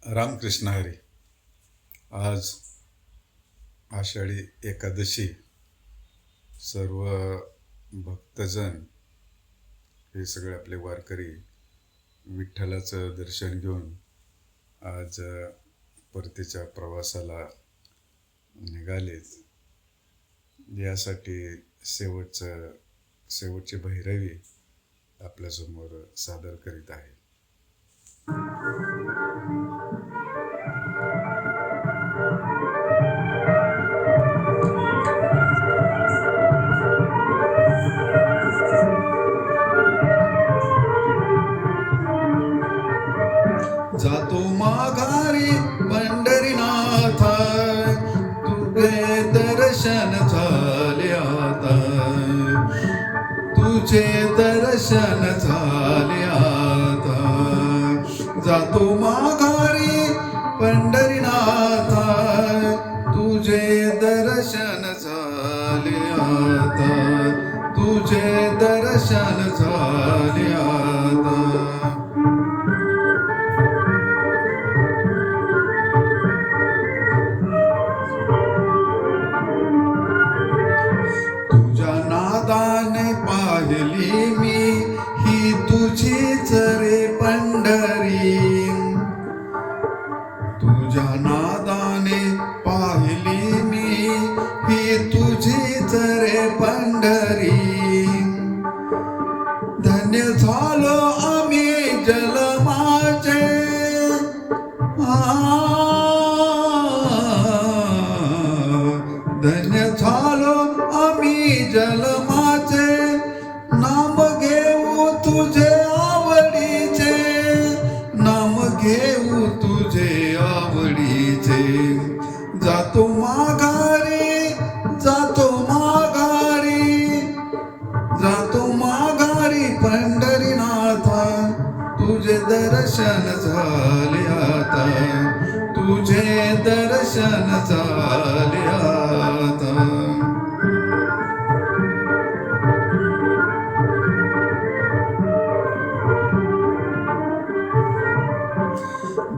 रामकृष्ण हरी. आज आषाढी एकादशी. सर्व भक्तजन हे सगळे आपले वारकरी विठ्ठलाचं दर्शन घेऊन आज परतीच्या प्रवासाला निघालेत. यासाठी शेवटची भैरवी आपल्यासमोर सादर करीत आहे. जातो माघारी पंढरीनाथ, तुझे दर्शन झाले आता, तुझे दर्शन झाले आता. जातो माघारी पंढरीनाथ, तुझे दर्शन झाले आता, तुझे दर्शन झाले आता. तुझ्या नादाने पाहिली मी ही तुझीच रे पंढरी, तुझ्या नादाने पाहिली मी ही तुझीच रे पंढरी. धन्य झालो आम्ही जन्माचे, धन्य झालो आम्ही जन्माचे. नाम घेऊ तुझे आवडीचे, नाम घेऊ तुझे आवडीचे. जातो माघारी, जातो माघारी, जातो माघारी पंढरीनाथा, तुझे दर्शन झाले आता, तुझे दर्शन झाले आता.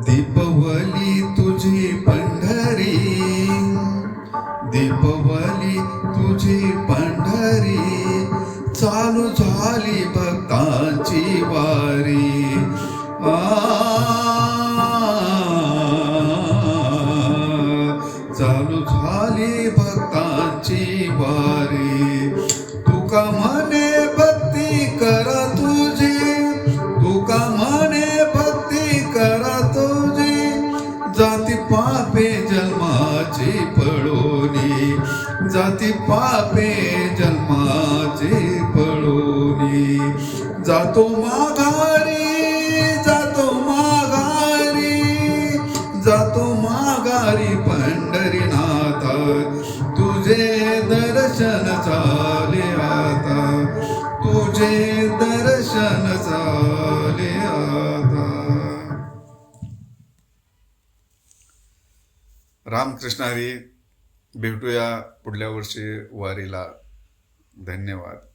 दीपवली तुझी पंढरी, दीपवली तुझी पंढरी. चालू झाली भक्तांची वारी, चालू झाली भक्तांची वारी. तुका म्हणे भक्ती करा तुझी, तुका म्हणे भक्ती करा तुझी. जाती पापे जन्माची पळोनी, जाती पापे जन्माची पळोनी. जातो माघारी, जातो माघारी, जातो माघारी पंढरीनाथ, तुझे दर्शन झाले आता, तुझे दर्शन झाले आता. रामकृष्ण हरी. भेटूया पुढल्या वर्षी वारीला. धन्यवाद.